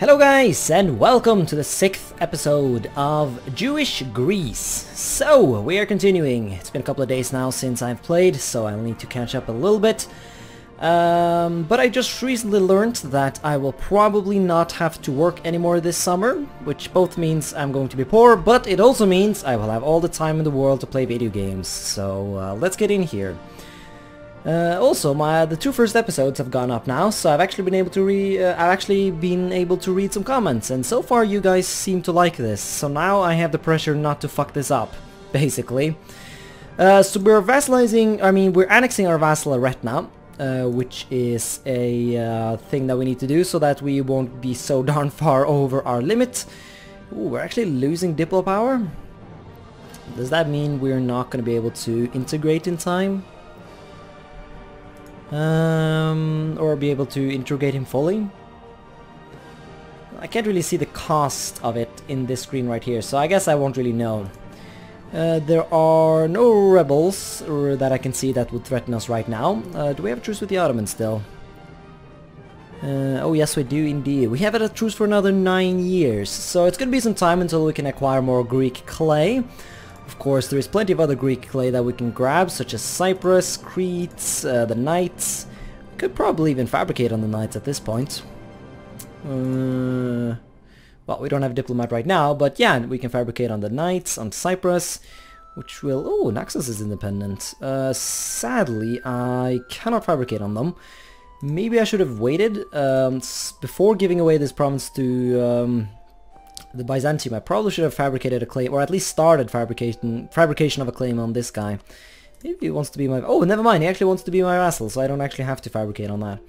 Hello guys, and welcome to the 6th episode of Jewish Greece. So, we are continuing. It's been a couple of days now since I've played, so I'll need to catch up a little bit. But I just recently learned that I will probably not have to work anymore this summer, which both means I'm going to be poor, but it also means I will have all the time in the world to play video games. So, let's get in here. Also, the two first episodes have gone up now, so I've actually been able to read some comments, and so far you guys seem to like this. So now I have the pressure not to fuck this up, basically. So we're we're annexing our vassal Retna, which is a thing that we need to do so that we won't be so darn far over our limit. Ooh, we're actually losing diplo power. Does that mean we're not going to be able to integrate in time? Or be able to integrate him fully? I can't really see the cost of it in this screen right here, so I guess I won't really know. There are no rebels that I can see that would threaten us right now. Do we have a truce with the Ottomans still? Oh yes, we do indeed. We have a truce for another 9 years, so it's gonna be some time until we can acquire more Greek clay. Of course, there is plenty of other Greek clay that we can grab, such as Cyprus, Crete, the Knights. We could probably even fabricate on the Knights at this point. Well, we don't have a diplomat right now, but yeah, we can fabricate on the Knights, on Cyprus, which will... Oh, Naxos is independent. Sadly, I cannot fabricate on them. Maybe I should have waited before giving away this province to... the Byzantium. I probably should have fabricated a claim, or at least started fabrication of a claim on this guy. Maybe he wants to be my... Oh, never mind, he actually wants to be my vassal, so I don't actually have to fabricate on that.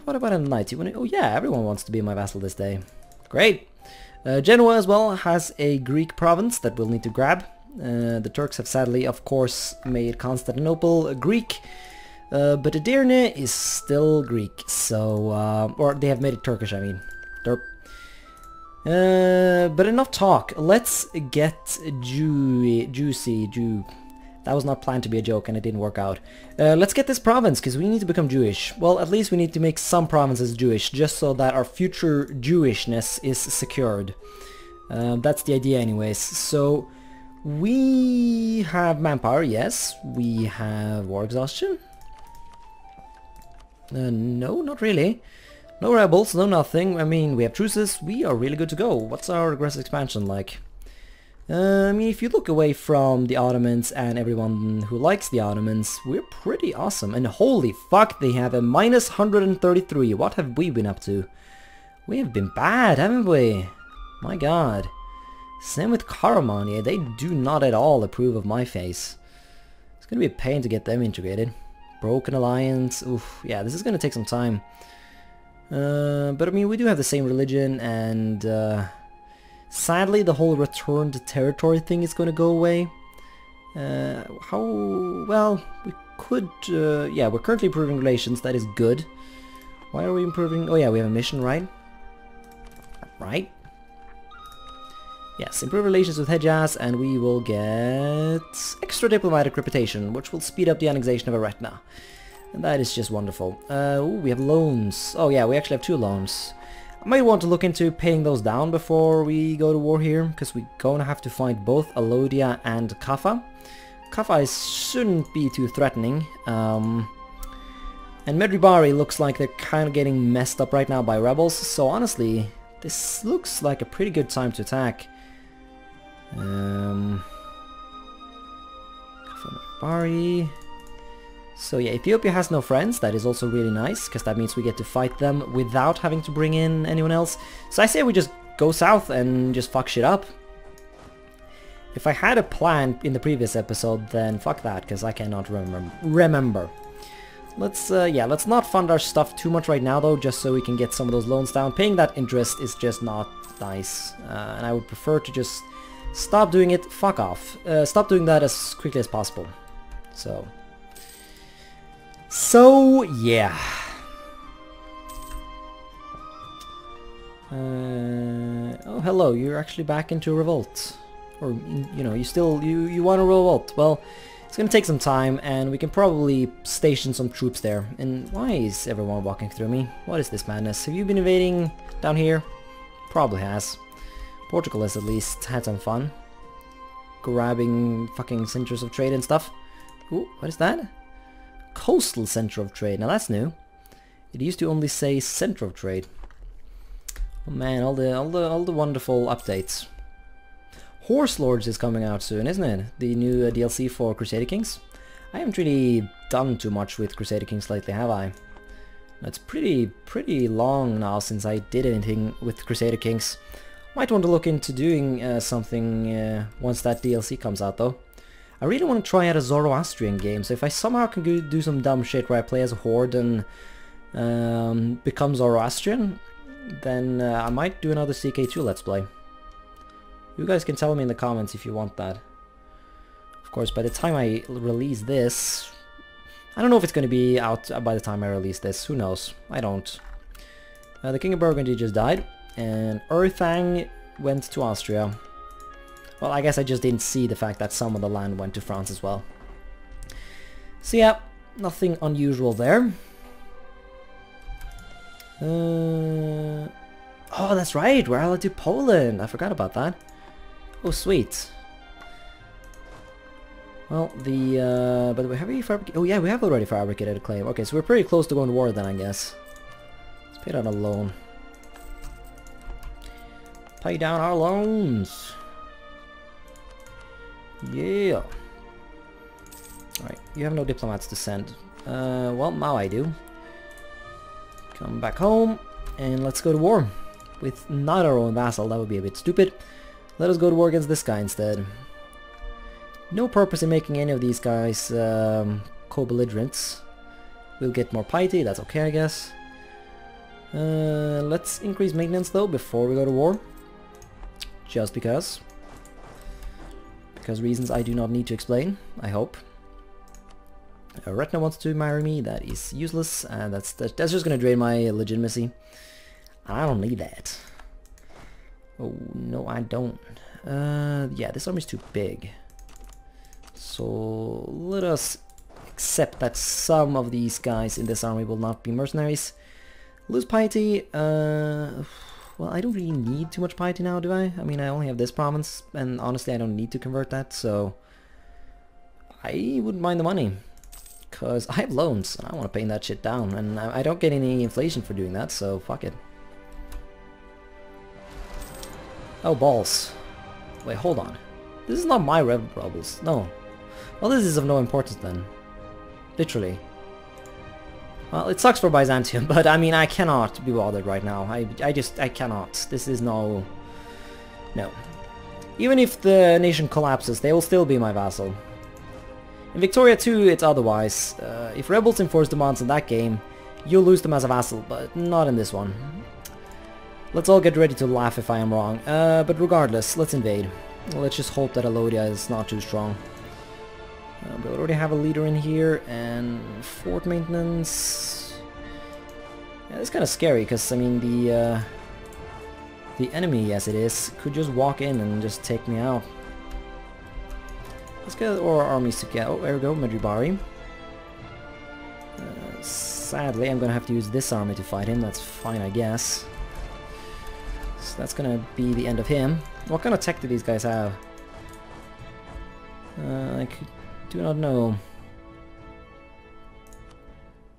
What about a knight? Oh yeah, everyone wants to be my vassal this day. Great! Genoa as well has a Greek province that we'll need to grab. The Turks have sadly, of course, made Constantinople Greek. But Edirne is still Greek, so... or they have made it Turkish, I mean. Derp. But enough talk. Let's get juicy. That was not planned to be a joke and it didn't work out. Let's get this province, because we need to become Jewish. Well, at least we need to make some provinces Jewish, just so that our future Jewishness is secured. That's the idea anyways. So, we have manpower, yes. We have war exhaustion. No, not really. No rebels, no nothing. I mean, we have truces. We are really good to go. What's our aggressive expansion like? I mean, if you look away from the Ottomans and everyone who likes the Ottomans, we're pretty awesome. And holy fuck, they have a minus 133. What have we been up to? We have been bad, haven't we? My god. Same with Karaman. Yeah, they do not at all approve of my face. It's gonna be a pain to get them integrated. Broken alliance. Oof. Yeah, this is gonna take some time. But I mean, we do have the same religion, and sadly the whole returned territory thing is going to go away. Well, we could, yeah, we're currently improving relations, that is good. Why are we improving? Oh yeah, we have a mission, right? Right? Yes, improve relations with Hejaz, and we will get extra diplomatic reputation, which will speed up the annexation of Eretna. And that is just wonderful. Ooh, we have loans. Oh yeah, we actually have 2 loans. I might want to look into paying those down before we go to war here, because we're going to have to fight both Alodia and Kaffa. Kaffa shouldn't be too threatening. And Medribari looks like they're kind of getting messed up right now by rebels, so honestly, this looks like a pretty good time to attack. Kaffa, Medribari... So yeah, Ethiopia has no friends. That is also really nice, because that means we get to fight them without having to bring in anyone else. So I say we just go south and just fuck shit up. If I had a plan in the previous episode, then fuck that, because I cannot remember. Let's not fund our stuff too much right now though, just so we can get some of those loans down. Paying that interest is just not nice, and I would prefer to just stop doing it. Fuck off. Stop doing that as quickly as possible. So, yeah. Oh, hello, you're actually back into a revolt. Or, you know, you want to revolt. Well, it's gonna take some time, and we can probably station some troops there. And why is everyone walking through me? What is this madness? Have you been invading down here? Probably has. Portugal has at least had some fun. Grabbing fucking centers of trade and stuff. Ooh, what is that? Coastal center of trade. Now that's new. It used to only say center of trade. Oh man, all the wonderful updates. Horse Lords is coming out soon, isn't it? The new DLC for Crusader Kings. I haven't really done too much with Crusader Kings lately, have I? It's pretty long now since I did anything with Crusader Kings. Might want to look into doing something once that DLC comes out though. I really want to try out a Zoroastrian game, so if I somehow can do some dumb shit where I play as a horde and become Zoroastrian, then I might do another CK2 Let's Play. You guys can tell me in the comments if you want that. Of course, by the time I release this, I don't know if it's going to be out by the time I release this. Who knows? I don't. The King of Burgundy just died, and Erthang went to Austria. Well, I guess I just didn't see the fact that some of the land went to France as well. So yeah, nothing unusual there. Oh, that's right, we're allied to Poland. I forgot about that. Oh, sweet. Well, but have we fabricated? Oh yeah, we have already fabricated a claim. Okay, so we're pretty close to going to war then, I guess. Let's pay down a loan. Pay down our loans. Yeah. Alright, you have no diplomats to send. Well, now I do. Come back home, and let's go to war. With not our own vassal, that would be a bit stupid. Let us go to war against this guy instead. No purpose in making any of these guys co-belligerents. We'll get more piety, that's okay I guess. Let's increase maintenance though before we go to war. Just because. Because reasons I do not need to explain, I hope. Retna wants to marry me, that is useless, and that's just gonna drain my legitimacy. I don't need that. Oh, no I don't. Yeah, this army's too big. So let us accept that some of these guys in this army will not be mercenaries. Lose piety, well, I don't really need too much piety now, do I? I mean, I only have this province, and honestly I don't need to convert that, so I wouldn't mind the money. Because I have loans, and I want to pay that shit down, and I don't get any inflation for doing that, so fuck it. Oh, balls. Wait, hold on. This is not my rebels, no. Well, this is of no importance then. Literally. Well, it sucks for Byzantium, but I mean, I cannot be bothered right now. I cannot. This is no... Even if the nation collapses, they will still be my vassal. In Victoria 2, it's otherwise. If rebels enforce demands in that game, you'll lose them as a vassal, but not in this one. Let's all get ready to laugh if I am wrong. But regardless, let's invade. Let's just hope that Alodia is not too strong. We already have a leader in here, and fort maintenance... Yeah, it's kind of scary, because, I mean, the enemy, as it is, could just walk in and just take me out. Let's get our armies together. Oh, there we go, Medjugorje. Sadly, I'm gonna have to use this army to fight him. That's fine, I guess. So that's gonna be the end of him. What kind of tech do these guys have? I do not know.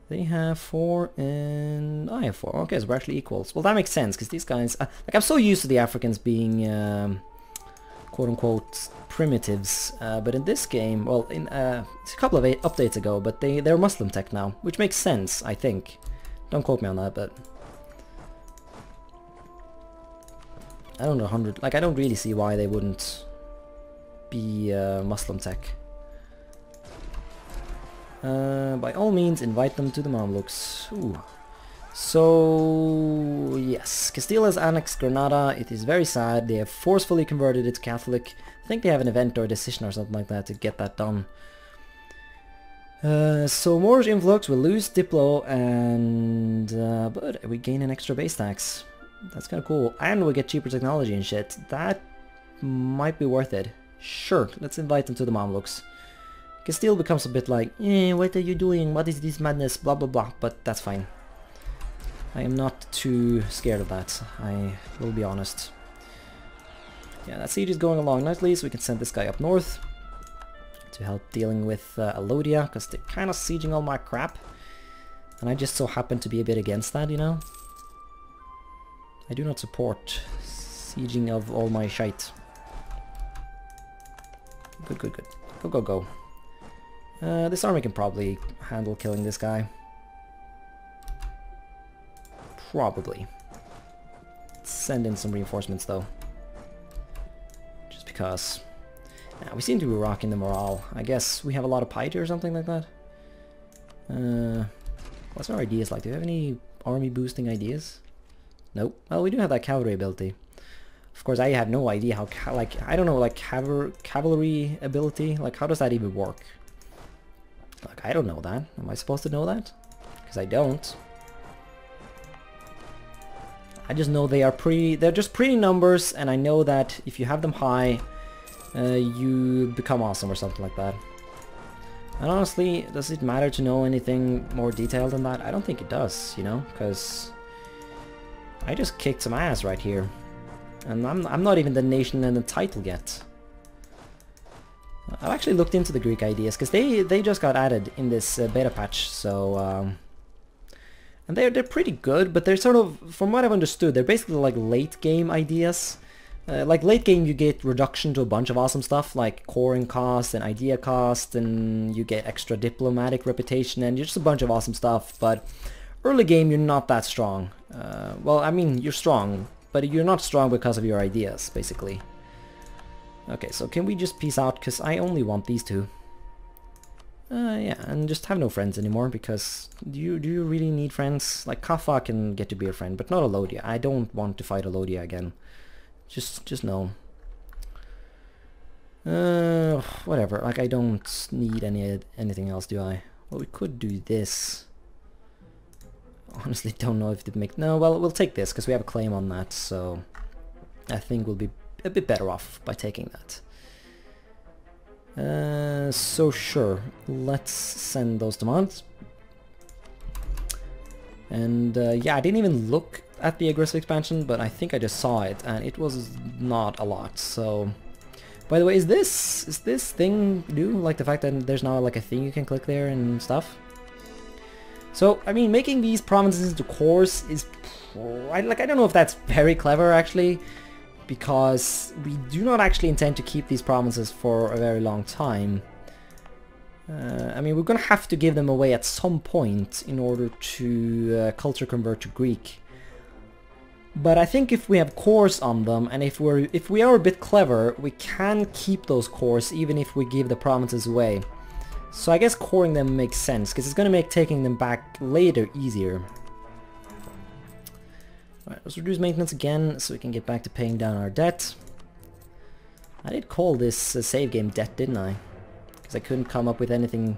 They have 4 and I have 4. Okay, so we're actually equals. Well, that makes sense because these guys, like, I'm so used to the Africans being quote-unquote primitives, but in this game, well, in it's a couple of updates ago, but they're Muslim tech now, which makes sense, I think. Don't quote me on that, but I don't know, like, I don't really see why they wouldn't be Muslim tech. By all means, invite them to the Mamluks. Ooh. So, yes, Castile has annexed Granada. It is very sad. They have forcefully converted it to Catholic. I think they have an event or a decision or something like that to get that done. So Moorish influx will lose Diplo, and but we gain an extra base tax. That's kind of cool, and we get cheaper technology and shit. That might be worth it. Sure, let's invite them to the Mamluks. Castile becomes a bit like, what are you doing? What is this madness? Blah blah blah. But that's fine. I am not too scared of that, I will be honest. Yeah, that siege is going along nicely, so we can send this guy up north to help dealing with Alodia, because they're kind of sieging all my crap. And I just so happen to be a bit against that, you know? I do not support sieging of all my shite. Good, good, good. Go, go, go. This army can probably handle killing this guy. Probably. Send in some reinforcements though. Just because. Yeah, we seem to be rocking the morale. I guess we have a lot of piety or something like that. What's our ideas like? Do we have any army boosting ideas? Nope. Well, we do have that cavalry ability. Of course, I have no idea how, I don't know, like, cavalry ability? Like, how does that even work? Like, I don't know that. Am I supposed to know that? Because I don't. I just know they're just pretty numbers, and I know that if you have them high, you become awesome or something like that. And honestly, does it matter to know anything more detailed than that? I don't think it does, you know, because I just kicked some ass right here. And I'm not even the nation and the title yet. I've actually looked into the Greek ideas, because they just got added in this beta patch, so... and they're pretty good, but they're sort of, from what I've understood, they're basically like late game ideas. Like late game you get reduction to a bunch of awesome stuff, like coring cost and idea cost, and you get extra diplomatic reputation, and just a bunch of awesome stuff, but early game you're not that strong. Well, I mean, you're strong, but you're not strong because of your ideas, basically. Okay, so can we just peace out, because I only want these two. Yeah, and just have no friends anymore, because do you really need friends? Like, Kaffa can get to be a friend, but not Alodia. I don't want to fight Alodia again. Just no. Whatever, like, I don't need anything else, do I? Well, we could do this. Honestly, don't know if it make... No, well, we'll take this, because we have a claim on that, so... I think we'll be a bit better off by taking that. So sure, let's send those demands. And yeah, I didn't even look at the aggressive expansion, but I think I just saw it, and it was not a lot, so... By the way, is this thing new? Like the fact that there's now like a thing you can click there and stuff? So, I mean, making these provinces into cores is... I don't know if that's very clever, actually, because we do not actually intend to keep these provinces for a very long time. I mean, we're gonna have to give them away at some point in order to culture convert to Greek. But I think if we have cores on them, and if we are a bit clever, we can keep those cores even if we give the provinces away. So I guess coring them makes sense, because it's gonna make taking them back later easier. Alright, let's reduce maintenance again, so we can get back to paying down our debt. I did call this save game debt, didn't I? Because I couldn't come up with anything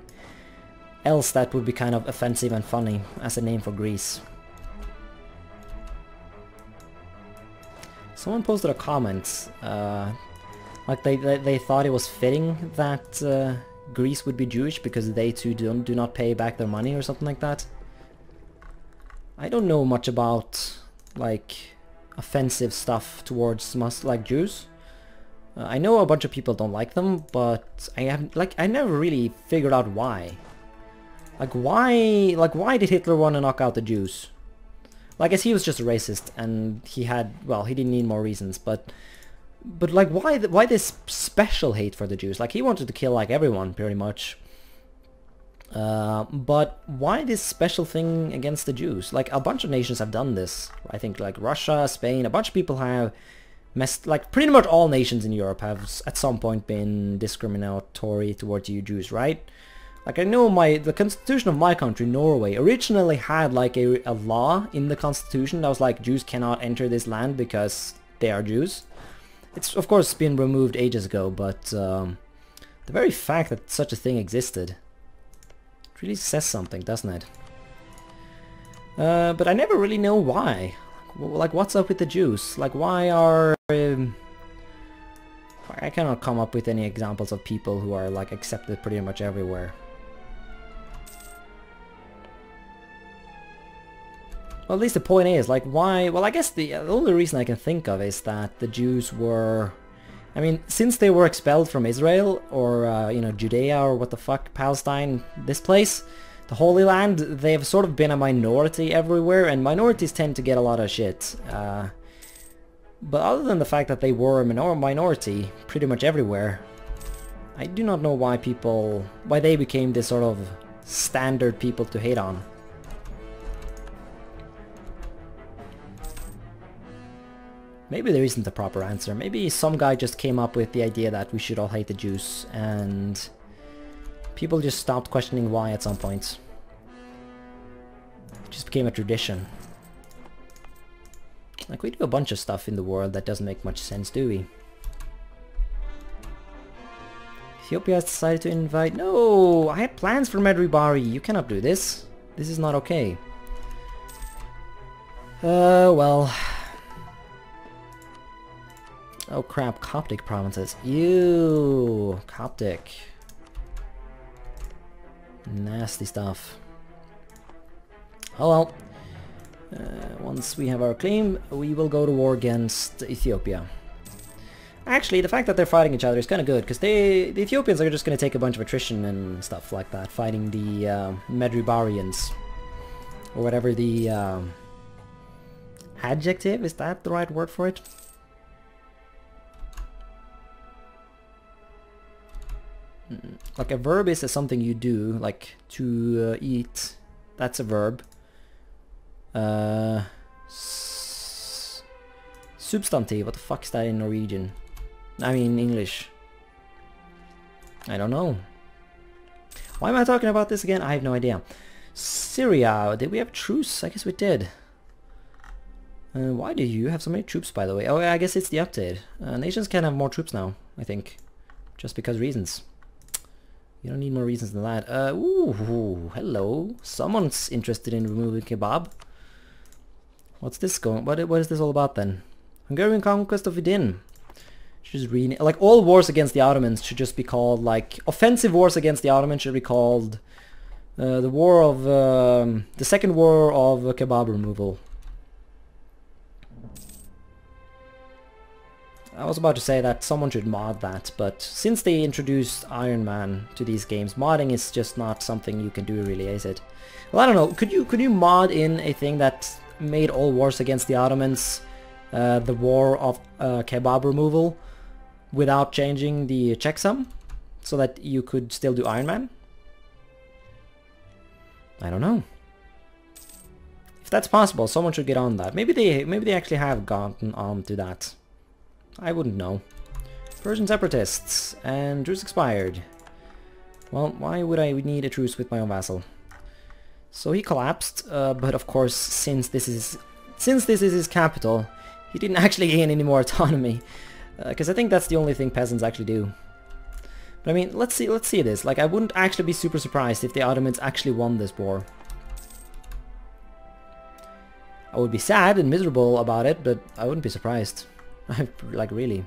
else that would be kind of offensive and funny as a name for Greece. Someone posted a comment, like they thought it was fitting that Greece would be Jewish because they too do not pay back their money or something like that. I don't know much about like offensive stuff towards Jews. I know a bunch of people don't like them, but I never really figured out why. Why did Hitler want to knock out the Jews? Well, I guess he was just a racist, and he didn't need more reasons, but like, why this special hate for the Jews? Like, he wanted to kill like everyone pretty much. But why this special thing against the Jews? Like, a bunch of nations have done this. I think like Russia, Spain, a bunch of people have like pretty much all nations in Europe have at some point been discriminatory towards you Jews, right? Like, I know the constitution of my country, Norway, originally had like a law in the constitution that was like, Jews cannot enter this land because they are Jews. It's of course been removed ages ago, but the very fact that such a thing existed, it really says something, doesn't it? But I never really know why. Like, what's up with the Jews? Like, why are... I cannot come up with any examples of people who are like accepted pretty much everywhere. Well, at least the point is, like, why... Well, I guess the only reason I can think of is that the Jews were... I mean, since they were expelled from Israel, or, you know, Judea, or what the fuck, Palestine, this place, the Holy Land, they've sort of been a minority everywhere, and minorities tend to get a lot of shit. But other than the fact that they were a minority pretty much everywhere, I do not know why they became this sort of standard people to hate on. Maybe there isn't a proper answer. Maybe some guy just came up with the idea that we should all hate the Jews, and people just stopped questioning why at some point. It just became a tradition. Like, we do a bunch of stuff in the world that doesn't make much sense, do we? Ethiopia has decided to invite... No! I had plans for Medribari. You cannot do this. This is not okay. Well... Oh crap, Coptic provinces. Ew! Coptic. Nasty stuff. Oh well. Once we have our claim, we will go to war against Ethiopia. Actually, the fact that they're fighting each other is kind of good, because the Ethiopians are just going to take a bunch of attrition and stuff like that, fighting the Medribarians. Or whatever the adjective, is that the right word for it? Like a verb is something you do, like to eat, that's a verb. Substantive, what the fuck is that in Norwegian? I mean English. I don't know. Why am I talking about this again? I have no idea. Syria, did we have truce? I guess we did. Why do you have so many troops, by the way? Oh, I guess it's the update. Nations can have more troops now, I think. Just because reasons. You don't need more reasons than that. Ooh, hello. Someone's interested in removing kebab. What's this going? What is this all about then? Hungarian conquest of Vidin. Just like all wars against the Ottomans should just be called like offensive wars against the Ottomans should be called the war of the second war of kebab removal. I was about to say that someone should mod that, but since they introduced Iron Man to these games, modding is just not something you can do really, is it? Well, I don't know. Could you mod in a thing that made all wars against the Ottomans the war of kebab removal without changing the checksum, so that you could still do Iron Man? I don't know. If that's possible, someone should get on that. Maybe they actually have gotten on to that. I wouldn't know. Persian separatists, and truce expired. Well, why would I need a truce with my own vassal? So he collapsed, but of course, since this is his capital, he didn't actually gain any more autonomy, because I think that's the only thing peasants actually do. But I mean, let's see this. Like, I wouldn't actually be super surprised if the Ottomans actually won this war. I would be sad and miserable about it, but I wouldn't be surprised. Like, really.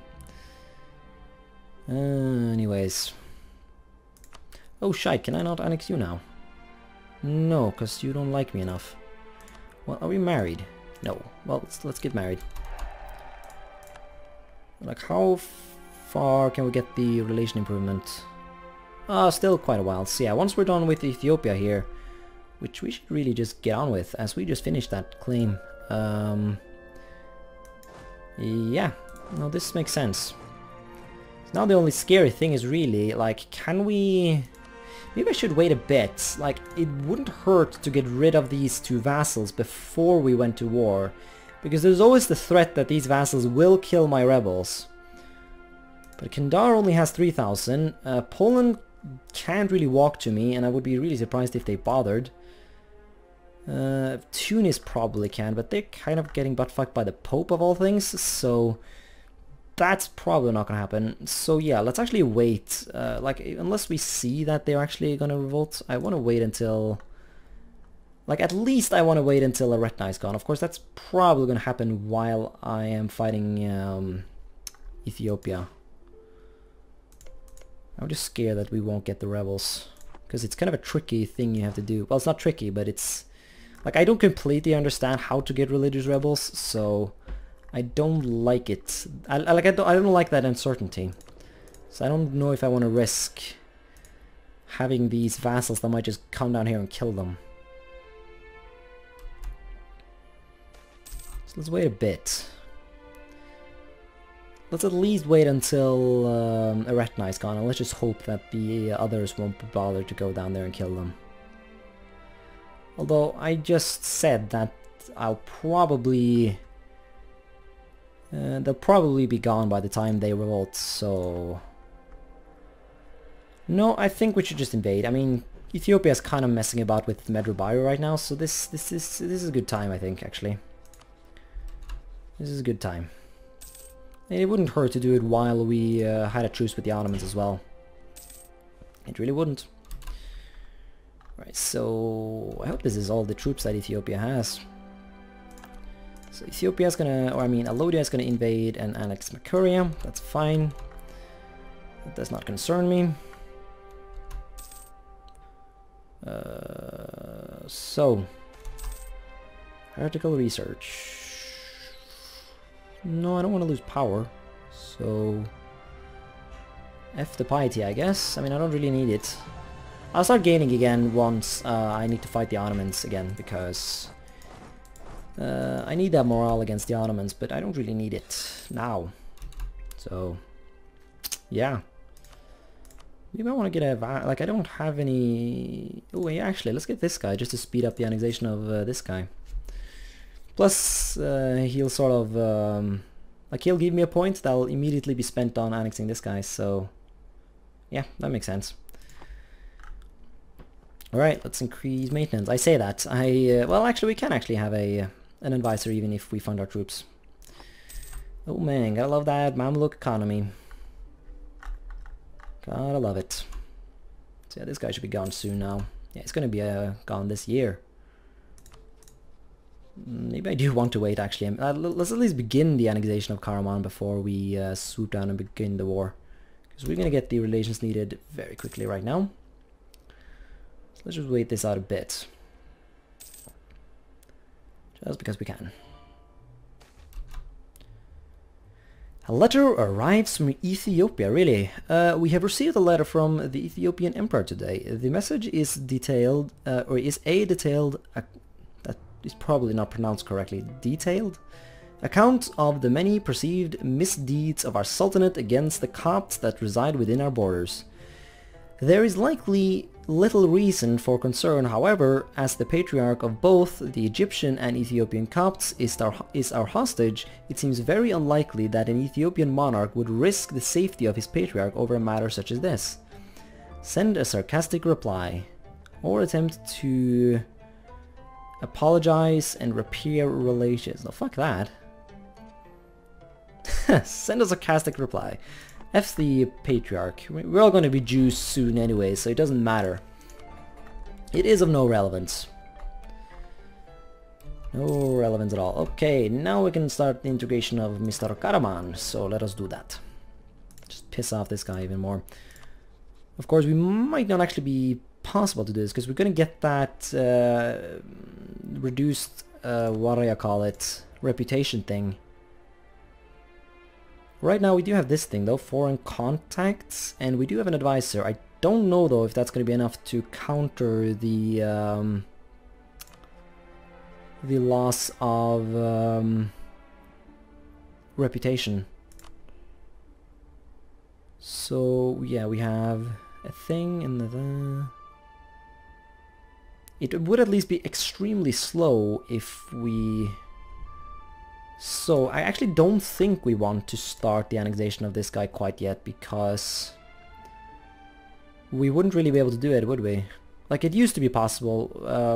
Anyways. Oh, shite, can I not annex you now? No, because you don't like me enough. Well, are we married? No. Well, let's get married. Like, how far can we get the relation improvement? Still quite a while. So yeah, once we're done with Ethiopia here, which we should really just get on with, as we just finished that claim. Yeah, no, this makes sense. Now the only scary thing is really, like, can we... Maybe I should wait a bit. Like, it wouldn't hurt to get rid of these two vassals before we went to war. Because there's always the threat that these vassals will kill my rebels. But Kandar only has 3,000. Poland can't really walk to me, and I would be really surprised if they bothered. Tunis probably can, but they're kind of getting butt-fucked by the Pope of all things, so that's probably not gonna happen. So yeah, let's actually wait. Like, unless we see that they're actually gonna revolt, I want to wait until... Like, at least I want to wait until Aretna is gone. Of course, that's probably gonna happen while I am fighting Ethiopia. I'm just scared that we won't get the rebels, because it's kind of a tricky thing you have to do. Well, it's not tricky, but it's... Like, I don't completely understand how to get religious rebels, so I don't like it. I don't like that uncertainty. So I don't know if I want to risk having these vassals that might just come down here and kill them. So let's wait a bit. Let's at least wait until Eretna is gone, and let's just hope that the others won't bother to go down there and kill them. Although I just said that I'll probably... they'll probably be gone by the time they revolt, so... No, I think we should just invade. I mean, Ethiopia is kind of messing about with Medrubayo right now, so this is a good time, I think, actually. This is a good time. And it wouldn't hurt to do it while we had a truce with the Ottomans as well. It really wouldn't. Right, so I hope this is all the troops that Ethiopia has. So Ethiopia's gonna, or I mean, Alodia is gonna invade and annex Makuria. That's fine. That does not concern me. So, heretical research. No, I don't want to lose power. So, F the piety, I guess. I mean, I don't really need it. I'll start gaining again once I need to fight the Ottomans again, because I need that morale against the Ottomans, but I don't really need it now. So, yeah. Maybe I want to get a... like, I don't have any... Oh, yeah, actually, let's get this guy, just to speed up the annexation of this guy. Plus, he'll sort of... like, he'll give me a point that'll immediately be spent on annexing this guy, so... Yeah, that makes sense. Alright, let's increase maintenance. I say that. well, actually, we can actually have an advisor even if we fund our troops. Oh man, gotta love that Mamluk economy. Gotta love it. So yeah, this guy should be gone soon now. Yeah, it's gonna be gone this year. Maybe I do want to wait actually. Let's at least begin the annexation of Karaman before we swoop down and begin the war. Because we're gonna get the relations needed very quickly right now. So let's just wait this out a bit. Just because we can. A letter arrives from Ethiopia, really. We have received a letter from the Ethiopian Emperor today. The message is detailed, or is a detailed, that is probably not pronounced correctly, detailed account of the many perceived misdeeds of our Sultanate against the Copts that reside within our borders. There is likely little reason for concern, however, as the patriarch of both the Egyptian and Ethiopian Copts is our hostage. It seems very unlikely that an Ethiopian monarch would risk the safety of his patriarch over a matter such as this. Send a sarcastic reply, or attempt to apologize and repair relations. No, fuck that. Send a sarcastic reply. F the patriarch. We're all going to be Jews soon anyway, so it doesn't matter. It is of no relevance. No relevance at all. Okay, now we can start the integration of Mr. Karaman, so let us do that. Just piss off this guy even more. Of course, we might not actually be possible to do this, because we're going to get that reduced, what do I call it, reputation thing. Right now we do have this thing though, foreign contacts, and we do have an advisor. I don't know though if that's going to be enough to counter the loss of reputation. So yeah, we have a thing in the... It would at least be extremely slow if we... So, I actually don't think we want to start the annexation of this guy quite yet, because we wouldn't really be able to do it, would we? Like, it used to be possible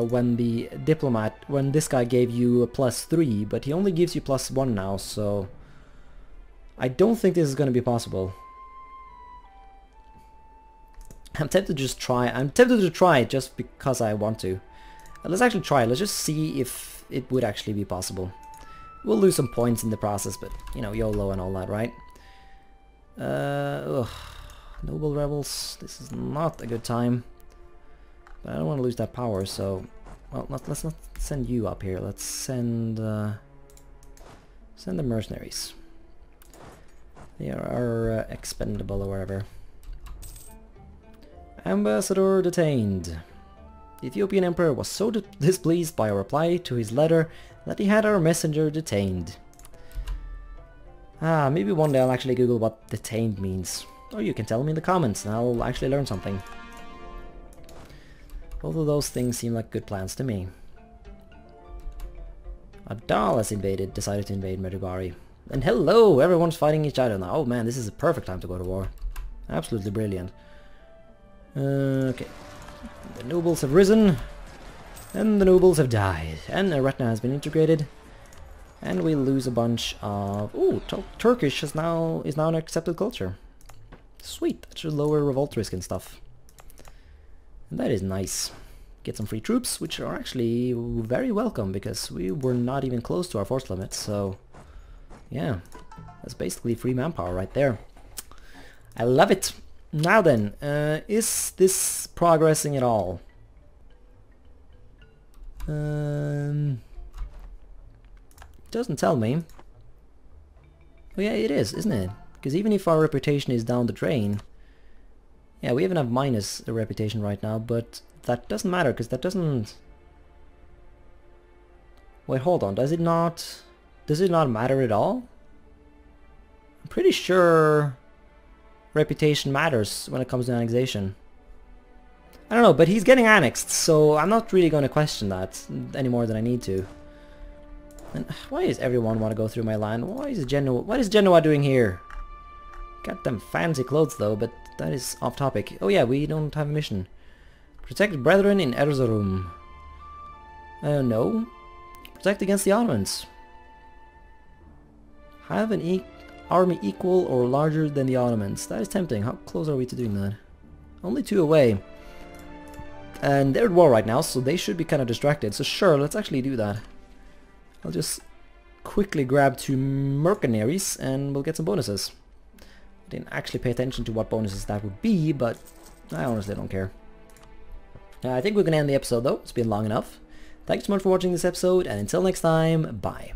when the diplomat, when this guy gave you a +3, but he only gives you +1 now, so I don't think this is going to be possible. I'm tempted to just try. I'm tempted to try it just because I want to. Let's actually try it. Let's just see if it would actually be possible. We'll lose some points in the process, but, you know, YOLO and all that, right? Noble rebels, this is not a good time. But I don't want to lose that power, so well, let's not send you up here. Let's send the mercenaries. They are expendable or whatever. Ambassador detained. The Ethiopian emperor was so displeased by our reply to his letter that he had our messenger detained. Ah, maybe one day I'll actually Google what detained means. Or you can tell me in the comments and I'll actually learn something. Both of those things seem like good plans to me. Adal has decided to invade Medjugorje. And hello, everyone's fighting each other now. Oh man, this is a perfect time to go to war. Absolutely brilliant. Okay. The nobles have risen. And the nobles have died. And Eretna has been integrated. And we lose a bunch of... Ooh, Turkish is now an accepted culture. Sweet, that should lower revolt risk and stuff. And that is nice. Get some free troops, which are actually very welcome, because we were not even close to our force limit, so... Yeah, that's basically free manpower right there. I love it! Now then, is this progressing at all? Doesn't tell me. Oh yeah, it is, isn't it? Because even if our reputation is down the drain... Yeah, we even have minus the reputation right now, but that doesn't matter, because that doesn't... Wait, hold on, does it not matter at all? I'm pretty sure reputation matters when it comes to annexation. I don't know, but he's getting annexed, so I'm not really going to question that any more than I need to. And why does everyone want to go through my land? What is Genoa doing here? Got them fancy clothes though, but that is off topic. Oh yeah, we don't have a mission. Protect brethren in Erzurum. No. Protect against the Ottomans. Have an army equal or larger than the Ottomans. That is tempting. How close are we to doing that? Only 2 away. And they're at war right now, so they should be kind of distracted. So sure, let's actually do that. I'll just quickly grab 2 mercenaries and we'll get some bonuses. I didn't actually pay attention to what bonuses that would be, but I honestly don't care. I think we're going to end the episode though. It's been long enough. Thanks so much for watching this episode, and until next time, bye.